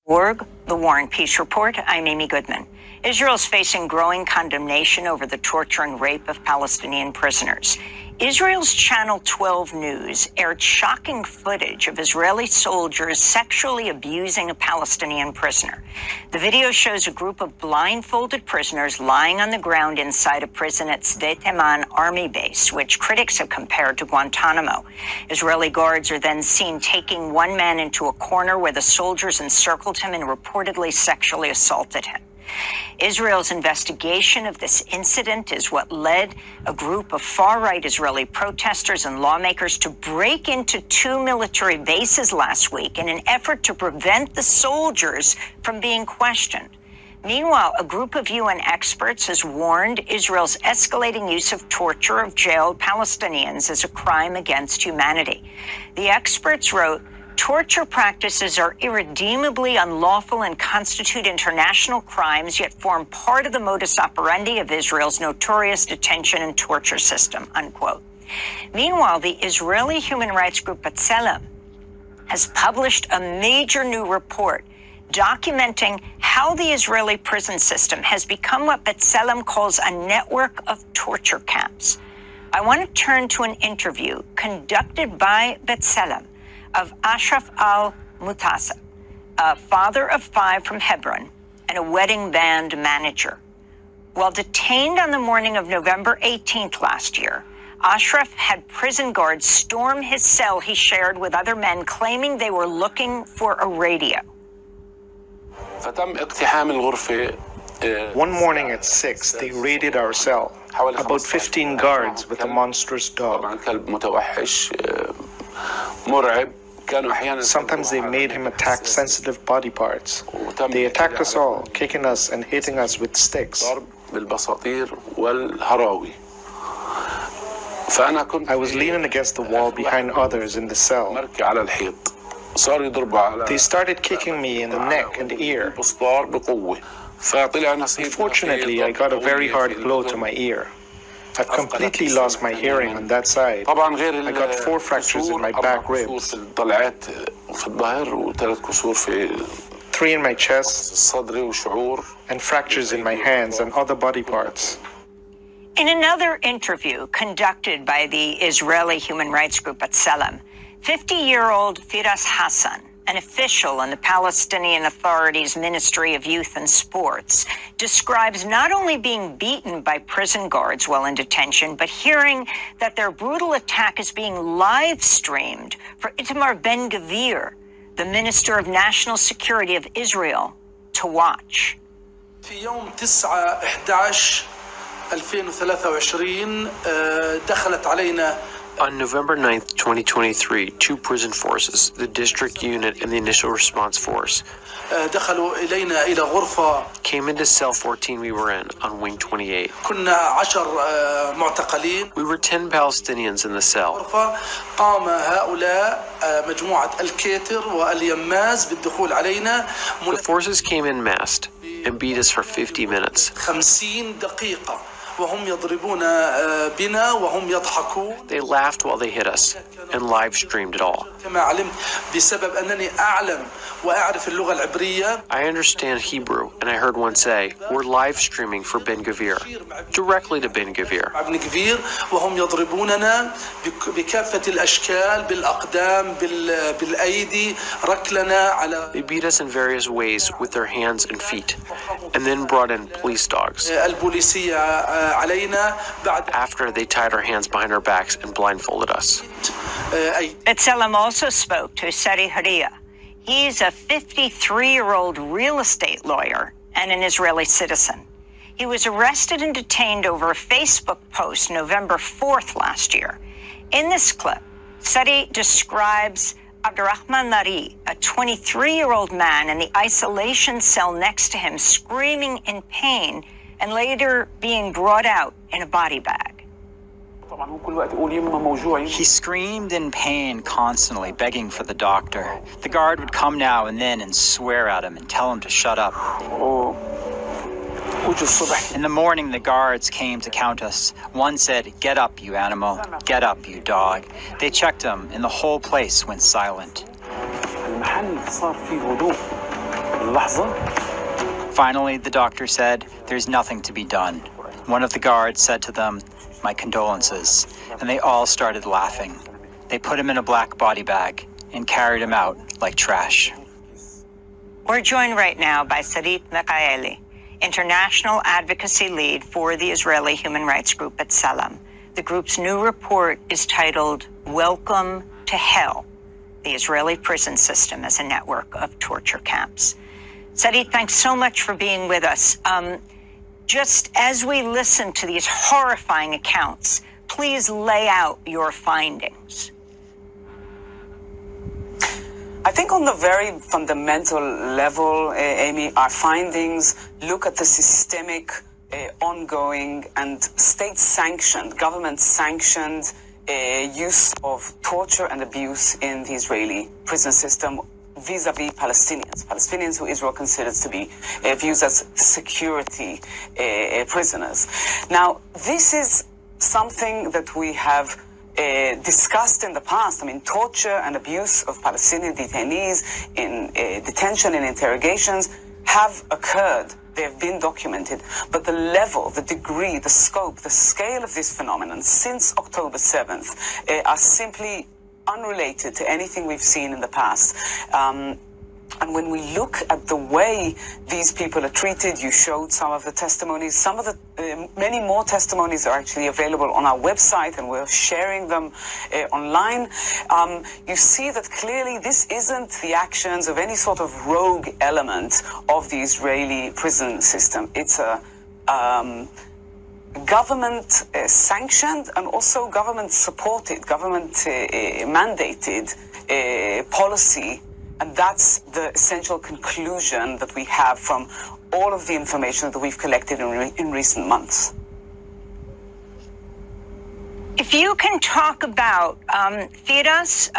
The War and Peace Report. I'm Amy Goodman. Israel's facing growing condemnation over the torture and rape of Palestinian prisoners. Israel's Channel 12 News aired shocking footage of Israeli soldiers sexually abusing a Palestinian prisoner. The video shows a group of blindfolded prisoners lying on the ground inside a prison at Sde Teman army base, which critics have compared to Guantanamo. Israeli guards are then seen taking one man into a corner where the soldiers encircled him and reportedly sexually assaulted him. Israel's investigation of this incident is what led a group of far-right Israeli protesters and lawmakers to break into two military bases last week in an effort to prevent the soldiers from being questioned. Meanwhile, a group of UN experts has warned Israel's escalating use of torture of jailed Palestinians is a crime against humanity. The experts wrote, "Torture practices are irredeemably unlawful and constitute international crimes, yet form part of the modus operandi of Israel's notorious detention and torture system," unquote. Meanwhile, the Israeli human rights group B'Tselem has published a major new report documenting how the Israeli prison system has become what B'Tselem calls a network of torture camps. I want to turn to an interview conducted by B'Tselem of Ashraf al-Mutasa, a father of five from Hebron and a wedding band manager. While detained on the morning of November 18th last year, Ashraf had prison guards storm his cell he shared with other men, claiming they were looking for a radio. One morning at 6, they raided our cell. About 15 guards with a monstrous dog. Sometimes they made him attack sensitive body parts. They attacked us all, kicking us and hitting us with sticks. I was leaning against the wall behind others in the cell. They started kicking me in the neck and ear. Unfortunately, I got a very hard blow to my ear. I've completely lost my hearing on that side. I got 4 fractures in my back ribs, 3 in my chest, and fractures in my hands and other body parts. In another interview conducted by the Israeli human rights group B'Tselem, 50-year-old Firas Hassan, an official in the Palestinian Authority's Ministry of Youth and Sports, describes not only being beaten by prison guards while in detention, but hearing that their brutal attack is being live-streamed for Itamar Ben-Gvir, the Minister of National Security of Israel, to watch. في يوم 9/11/2023 دخلت علينا. On November 9th, 2023, 2 prison forces, the District Unit and the Initial Response Force, came into cell 14 we were in on Wing 28. We were 10 Palestinians in the cell. The forces came in masked and beat us for 50 minutes. They laughed while they hit us and live streamed it all. I understand Hebrew, and I heard one say, "We're live streaming for Ben-Gvir," directly to Ben-Gvir. They beat us in various ways with their hands and feet, and then brought in police dogs. After they tied our hands behind our backs and blindfolded us. B'Tselem also spoke to Sari Haria. He's a 53-year-old real estate lawyer and an Israeli citizen. He was arrested and detained over a Facebook post November 4th last year. In this clip, Sari describes Abdurrahman Nari, a 23-year-old man in the isolation cell next to him, screaming in pain and later being brought out in a body bag. He screamed in pain constantly, begging for the doctor. The guard would come now and then and swear at him and tell him to shut up. In the morning, the guards came to count us. One said, "Get up, you animal. Get up, you dog." They checked him, and the whole place went silent. Finally, the doctor said, "There's nothing to be done." One of the guards said to them, "My condolences," and they all started laughing. They put him in a black body bag and carried him out like trash. We're joined right now by Sarit Mikhaeli, international advocacy lead for the Israeli human rights group B'Tselem. The group's new report is titled "Welcome to Hell: The Israeli Prison System as a Network of Torture Camps." Sarit, thanks so much for being with us. Just as we listen to these horrifying accounts, please lay out your findings. I think on the very fundamental level, Amy, our findings look at the systemic, ongoing and state-sanctioned, government-sanctioned use of torture and abuse in the Israeli prison system vis-a-vis Palestinians who Israel considers to be viewed as security prisoners. Now, this is something that we have discussed in the past. I mean, torture and abuse of Palestinian detainees in detention and interrogations have occurred. They have been documented. But the level, the degree, the scope, the scale of this phenomenon since October 7th are simply unrelated to anything we've seen in the past. And when we look at the way these people are treated, you showed some of the testimonies. Some of the many more testimonies are actually available on our website, and we're sharing them online. You see that clearly this isn't the actions of any sort of rogue element of the Israeli prison system. It's a government sanctioned and also government supported, government mandated policy. And that's the essential conclusion that we have from all of the information that we've collected in recent months. If you can talk about Firas,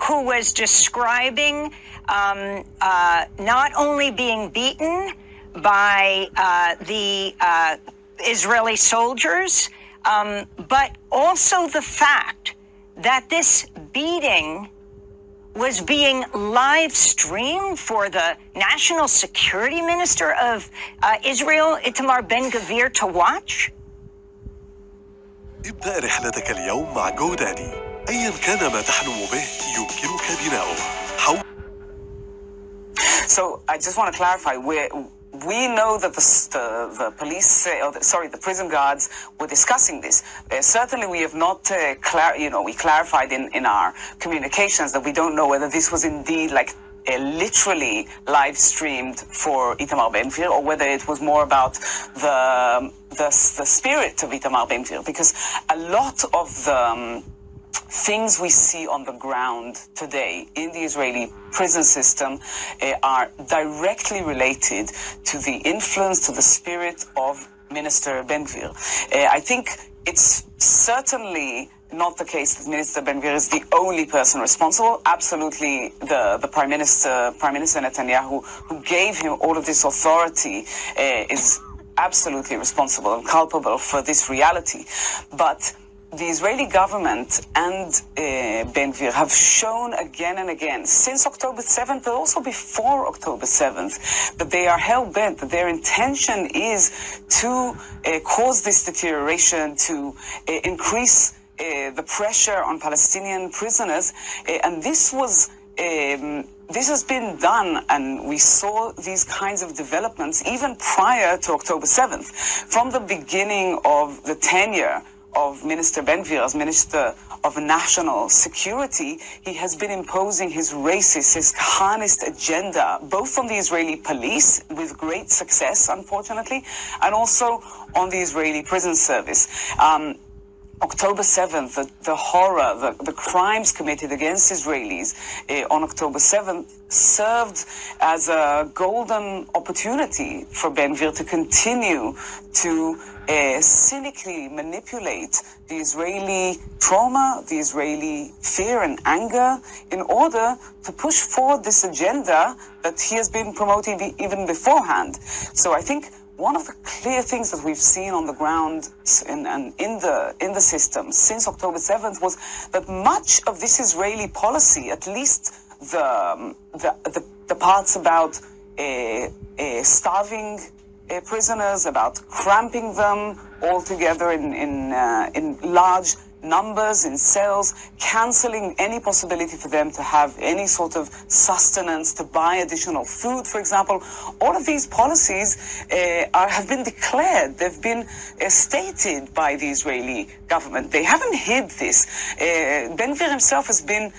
who was describing not only being beaten by the Israeli soldiers, but also the fact that this beating was being live streamed for the National Security Minister of Israel, Itamar Ben-Gvir, to watch? ابدأ رحلتك اليوم مع GoDaddy. أيا كان ما تحلم به يمكنك بناؤه. So I just want to clarify, we know that the police, the prison guards were discussing this. Certainly we have not, we clarified in our communications that we don't know whether this was indeed literally live streamed for Itamar Ben-Gvir, or whether it was more about the spirit of Itamar Ben-Gvir, because a lot of the things we see on the ground today in the Israeli prison system are directly related to the influence, to the spirit of Minister Ben-Gvir. I think it's certainly not the case that Minister Ben-Gvir is the only person responsible. Absolutely, the Prime Minister Netanyahu, who gave him all of this authority, is absolutely responsible and culpable for this reality. But the Israeli government and Ben-Gvir have shown again and again, since October 7th, but also before October 7th, that they are hell-bent, that their intention is to cause this deterioration, to increase the pressure on Palestinian prisoners. And this has been done, and we saw these kinds of developments even prior to October 7th. From the beginning of the tenure of Minister Ben-Gvir as Minister of National Security, he has been imposing his racist, his Kahanist agenda, both on the Israeli police, with great success, unfortunately, and also on the Israeli prison service. October 7th, the horror, the crimes committed against Israelis on October 7th served as a golden opportunity for Ben-Gvir to continue to cynically manipulate the Israeli trauma, the Israeli fear and anger, in order to push forward this agenda that he has been promoting even beforehand. So I think one of the clear things that we've seen on the ground and in the system since October 7th was that much of this Israeli policy, at least the parts about starving prisoners, about cramping them all together in large numbers in cells, cancelling any possibility for them to have any sort of sustenance, to buy additional food, for example. All of these policies have been declared. They've been stated by the Israeli government. They haven't hid this. Ben-Gvir himself has been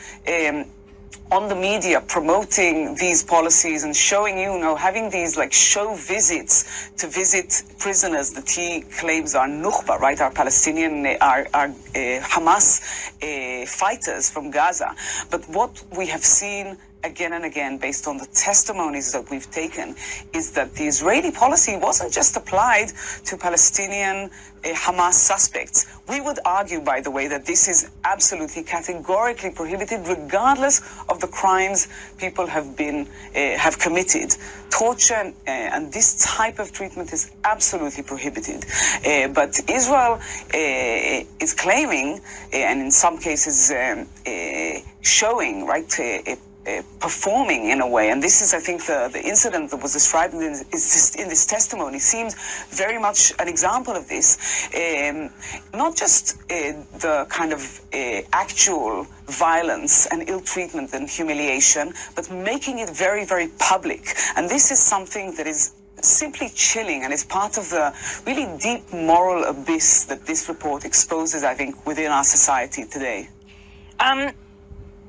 on the media promoting these policies and showing, having these like show visits to visit prisoners that he claims are Nukhba, right? Our Palestinian, our Hamas fighters from Gaza. But what we have seen again and again, based on the testimonies that we've taken, is that the Israeli policy wasn't just applied to Palestinian Hamas suspects. We would argue, by the way, that this is absolutely categorically prohibited, regardless of the crimes people have committed. Torture and this type of treatment is absolutely prohibited. But Israel is claiming, and in some cases showing, right, performing in a way, and this is, I think, the incident that was described in this testimony seems very much an example of this. Not just the kind of actual violence and ill treatment and humiliation, but making it very, very public. And this is something that is simply chilling and is part of the really deep moral abyss that this report exposes, I think, within our society today.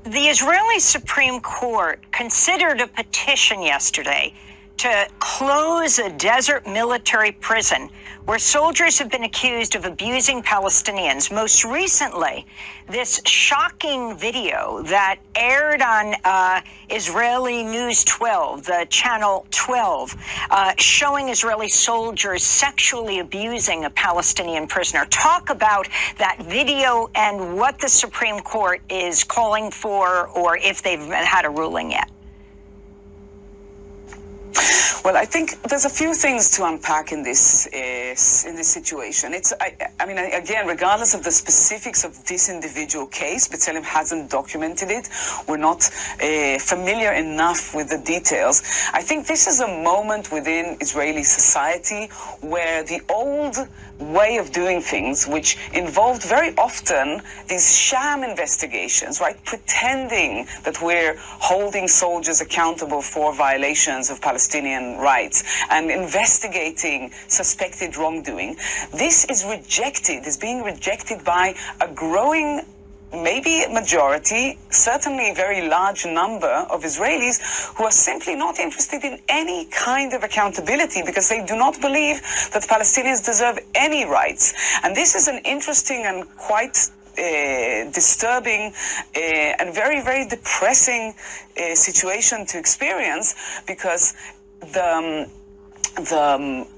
The Israeli Supreme Court considered a petition yesterday to close a desert military prison where soldiers have been accused of abusing Palestinians. Most recently, this shocking video that aired on Israeli News 12, the channel 12, showing Israeli soldiers sexually abusing a Palestinian prisoner. Talk about that video and what the Supreme Court is calling for, or if they've had a ruling yet. Well, I think there's a few things to unpack in this situation. I mean, again, regardless of the specifics of this individual case, B'Tselem hasn't documented it. We're not familiar enough with the details. I think this is a moment within Israeli society where the old way of doing things, which involved very often these sham investigations, right? Pretending that we're holding soldiers accountable for violations of Palestinian rights and investigating suspected wrongdoing. This is being rejected by a growing, maybe majority, certainly a very large number of Israelis who are simply not interested in any kind of accountability because they do not believe that Palestinians deserve any rights. And this is an interesting and quite disturbing and very, very depressing situation to experience, because the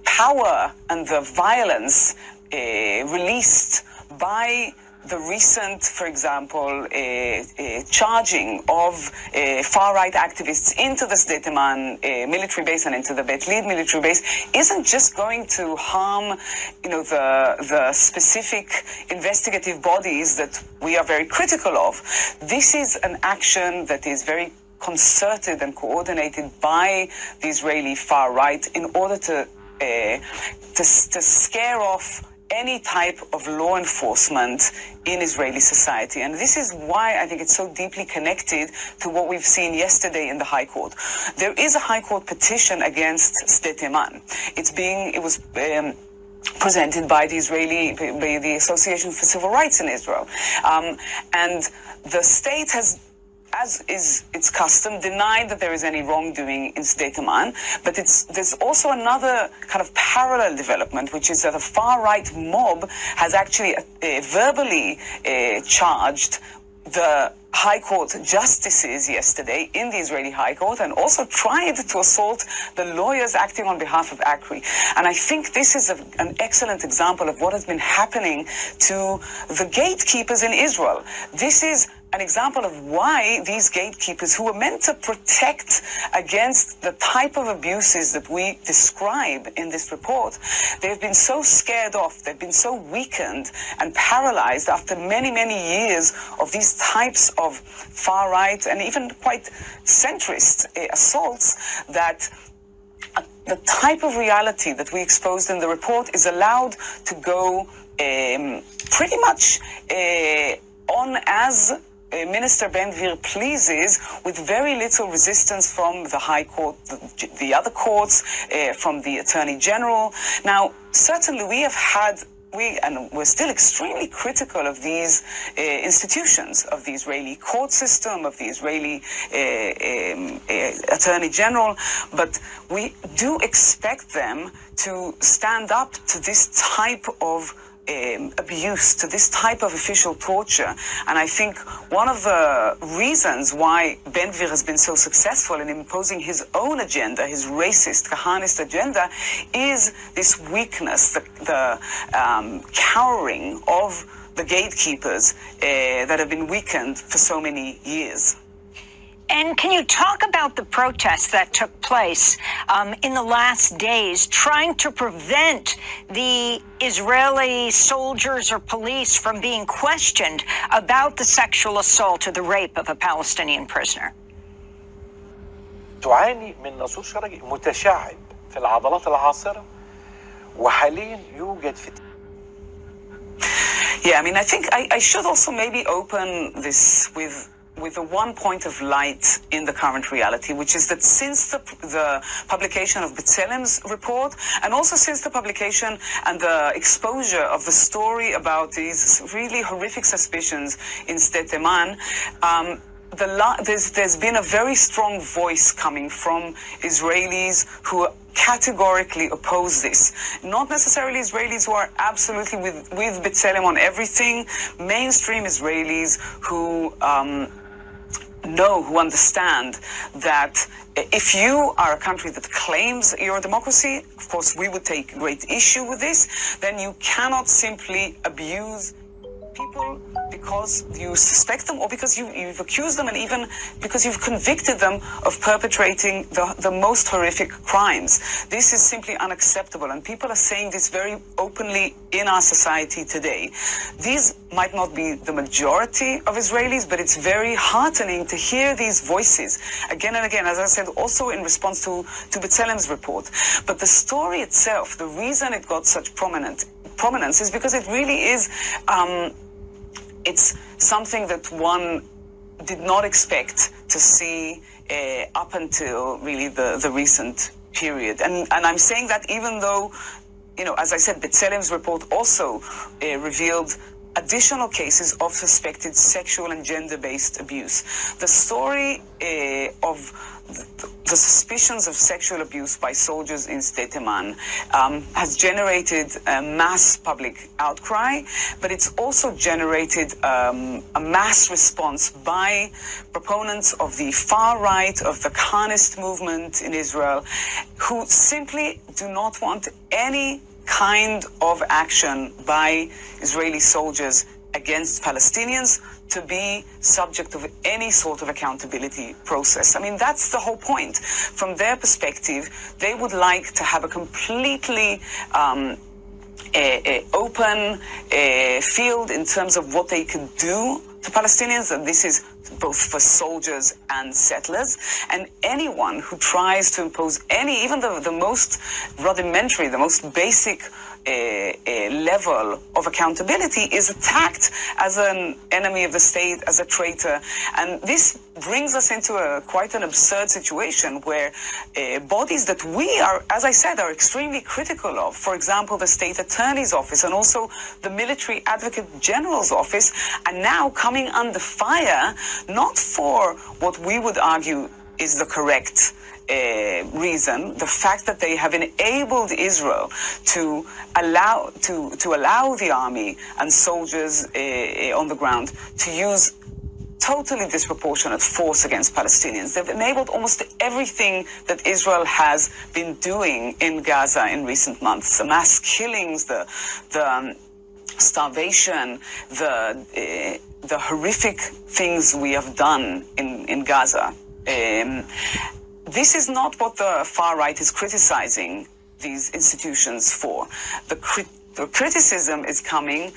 power and the violence released by the recent, for example, charging of far-right activists into the Sde Teman military base and into the Bet Lid military base isn't just going to harm, the specific investigative bodies that we are very critical of. This is an action that is very concerted and coordinated by the Israeli far right in order to scare off any type of law enforcement in Israeli society. And this is why I think it's so deeply connected to what we've seen yesterday in the High Court. There is a High Court petition against Sde Teman. It was presented by by the Association for Civil Rights in Israel. And the state has, as is its custom, denied that there is any wrongdoing in Sde Teman. But there's also another kind of parallel development, which is that a far-right mob has actually verbally charged the High Court justices yesterday in the Israeli High Court, and also tried to assault the lawyers acting on behalf of ACRI. And I think this is an excellent example of what has been happening to the gatekeepers in Israel. This is an example of why these gatekeepers, who are meant to protect against the type of abuses that we describe in this report, they've been so scared off, they've been so weakened and paralyzed after many, many years of these types of far-right and even quite centrist assaults, that the type of reality that we exposed in the report is allowed to go pretty much on as Minister Ben-Gvir pleases, with very little resistance from the High Court, the other courts, from the Attorney General. Now, certainly we have had, and we're still extremely critical of these institutions, of the Israeli court system, of the Israeli Attorney General, but we do expect them to stand up to this type of abuse, to this type of official torture. And I think one of the reasons why Ben-Gvir has been so successful in imposing his own agenda, his racist, Kahanist agenda, is this weakness, the cowering of the gatekeepers that have been weakened for so many years. And can you talk about the protests that took place in the last days, trying to prevent the Israeli soldiers or police from being questioned about the sexual assault or the rape of a Palestinian prisoner? تعاني من نسور شرجي متشعب في العضلات العاصرة وحاليا يوجد في. Yeah, I mean, I think I should also maybe open this with the one point of light in the current reality, which is that since the publication of B'Tselem's report, and also since the publication and the exposure of the story about these really horrific suspicions in Sde Teman, there's been a very strong voice coming from Israelis who categorically oppose this. Not necessarily Israelis who are absolutely with B'Tselem on everything, mainstream Israelis who who understand that if you are a country that claims you're a democracy, of course we would take great issue with this, then you cannot simply abuse people because you suspect them or because you've accused them and even because you've convicted them of perpetrating the most horrific crimes. This is simply unacceptable, and people are saying this very openly in our society today. These might not be the majority of Israelis, but it's very heartening to hear these voices again and again, as I said, also in response to B'Tselem's report. But the story itself, the reason it got such prominence is because it really is it's something that one did not expect to see up until really the recent period. And I'm saying that even though, as I said, B'Tselem's report also revealed additional cases of suspected sexual and gender-based abuse. The story of the suspicions of sexual abuse by soldiers in Sde Teman has generated a mass public outcry, but it's also generated a mass response by proponents of the far right, of the Kahanist movement in Israel, who simply do not want any kind of action by Israeli soldiers against Palestinians to be subject of any sort of accountability process. I mean, that's the whole point. From their perspective, they would like to have a completely open field in terms of what they could do to Palestinians, and this is both for soldiers and settlers. And anyone who tries to impose even the most rudimentary, the most basic level of accountability is attacked as an enemy of the state, as a traitor. And this brings us into quite an absurd situation where bodies that we are, as I said, are extremely critical of, for example, the state attorney's office and also the military advocate general's office, are now coming under fire, not for what we would argue is the correct reason, the fact that they have enabled Israel to allow the army and soldiers on the ground to use totally disproportionate force against Palestinians. They've enabled almost everything that Israel has been doing in Gaza in recent months. The mass killings, the starvation, the horrific things we have done in Gaza. This is not what the far right is criticizing these institutions for. The the criticism is coming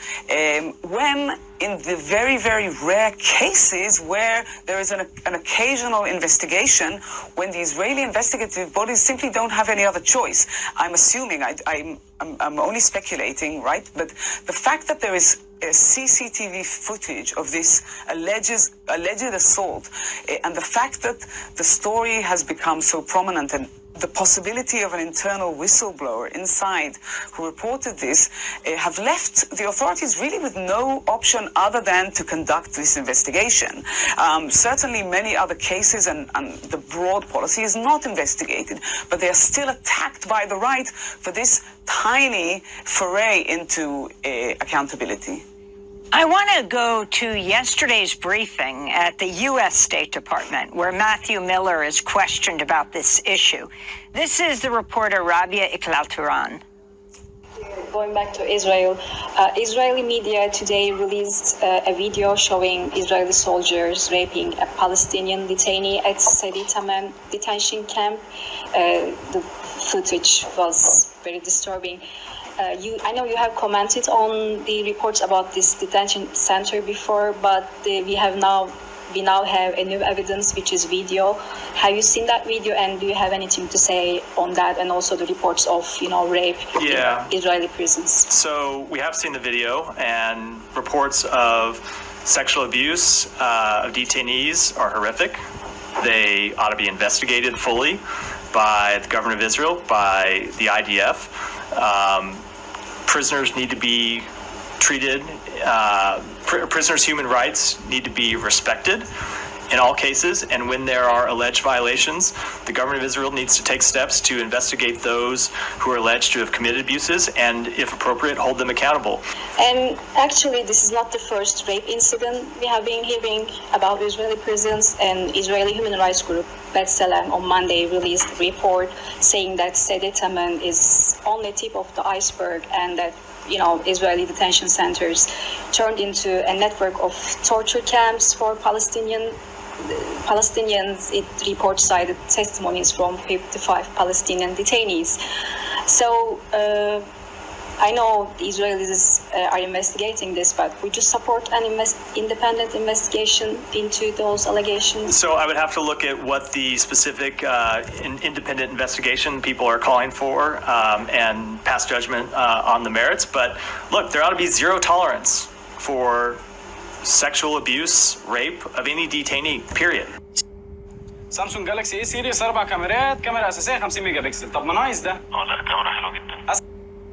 when, in the very, very rare cases where there is an occasional investigation, when the Israeli investigative bodies simply don't have any other choice. I'm assuming, I'm only speculating, right? But the fact that there is CCTV footage of this alleged assault, and the fact that the story has become so prominent, and the possibility of an internal whistleblower inside who reported this, have left the authorities really with no option other than to conduct this investigation. Certainly many other cases and the broad policy is not investigated, but they are still attacked by the right for this tiny foray into accountability. I want to go to yesterday's briefing at the U.S. State Department, where Matthew Miller is questioned about this issue. This is the reporter Rabia Iqlal-Turan. Going back to Israel, Israeli media today released a video showing Israeli soldiers raping a Palestinian detainee at Sidi Taman detention camp. The footage was very disturbing. I know you have commented on the reports about this detention center before, but we now have a new evidence, which is video. Have you seen that video, and do you have anything to say on that, and also the reports of rape in Israeli prisons? So we have seen the video, and reports of sexual abuse of detainees are horrific. They ought to be investigated fully by the government of Israel, by the IDF. Prisoners need to be treated, prisoners' human rights need to be respected in all cases, and when there are alleged violations, the government of Israel needs to take steps to investigate those who are alleged to have committed abuses and, if appropriate, hold them accountable. And actually, this is not the first rape incident we have been hearing about Israeli prisons, and Israeli human rights group B'Tselem on Monday released a report saying that Sidi Taman is only tip of the iceberg, and that Israeli detention centers turned into a network of torture camps for Palestinians. It reports cited testimonies from 55 Palestinian detainees. So I know the Israelis are investigating this, but would you support an independent investigation into those allegations? So I would have to look at what the specific independent investigation people are calling for and pass judgment on the merits. But look, there ought to be zero tolerance for sexual abuse, rape of any detainee, period. سامسونج جالاكسي اي سيريس 4 كاميرات، كاميرا اساسيه 50 ميجا بكسل. طب ما نايس ده. لا كاميرا حلوه جدا.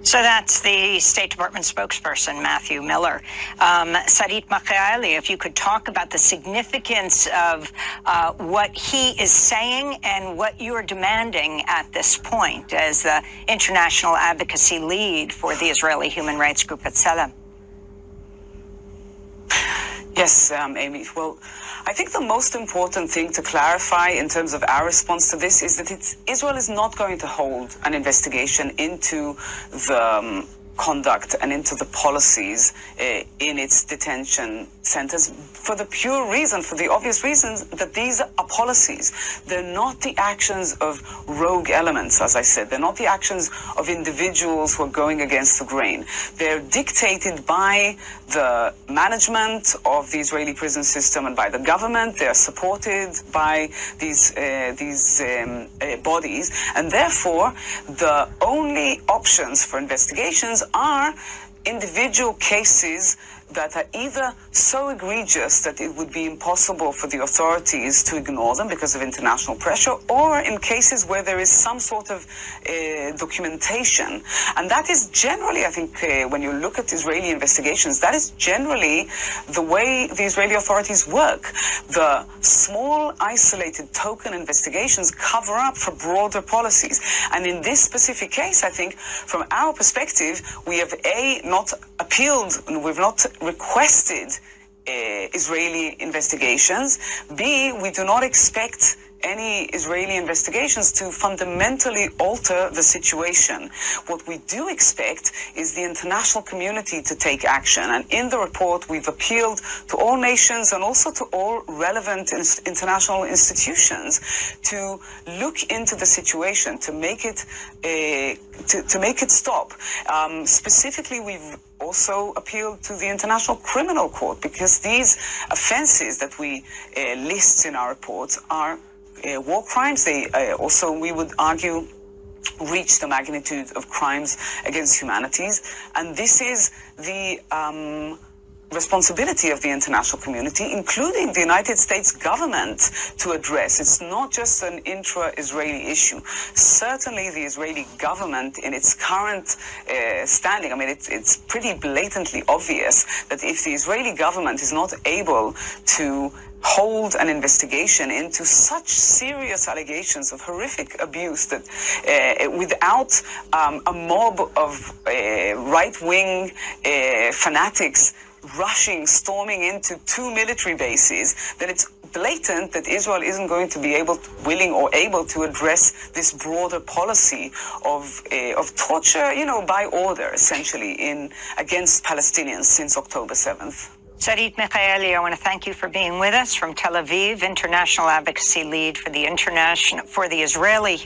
So that's the State Department spokesperson, Matthew Miller. Sarit Makhaeli, if you could talk about the significance of what he is saying and what you're demanding at this point as the international advocacy lead for the Israeli human rights group B'Tselem. Yes, Amy. Well, I think the most important thing to clarify in terms of our response to this is that Israel is not going to hold an investigation into the conduct and into the policies in its detention centers for the pure reason, for the obvious reasons that these are policies. They're not the actions of rogue elements, as I said. They're not the actions of individuals who are going against the grain. They're dictated by the management of the Israeli prison system and by the government. They're supported by these bodies, and therefore the only options for investigations are individual cases that are either so egregious that it would be impossible for the authorities to ignore them because of international pressure, or in cases where there is some sort of documentation. And that is generally, I think, when you look at Israeli investigations, that is generally the way the Israeli authorities work. The small, isolated token investigations cover up for broader policies. And in this specific case, I think, from our perspective, we have not appealed, and we've not requested Israeli investigations. B, we do not expect any Israeli investigations to fundamentally alter the situation. What we do expect is the international community to take action. And in the report, we've appealed to all nations and also to all relevant international institutions to look into the situation, to make it stop. Specifically, we've also appealed to the International Criminal Court, because these offenses that we list in our reports are war crimes. They also, we would argue, reach the magnitude of crimes against humanities. And this is the responsibility of the international community, including the United States government, to address. It's not just an intra-Israeli issue. Certainly the Israeli government, in its current standing, I mean, it's pretty blatantly obvious that if the Israeli government is not able to hold an investigation into such serious allegations of horrific abuse, that without a mob of right-wing fanatics storming into 2 military bases, then it's blatant that Israel isn't going to be willing or able to address this broader policy of torture, by order, essentially, against Palestinians since October 7th. Sarit Michaeli, I want to thank you for being with us from Tel Aviv, International Advocacy Lead for the Israeli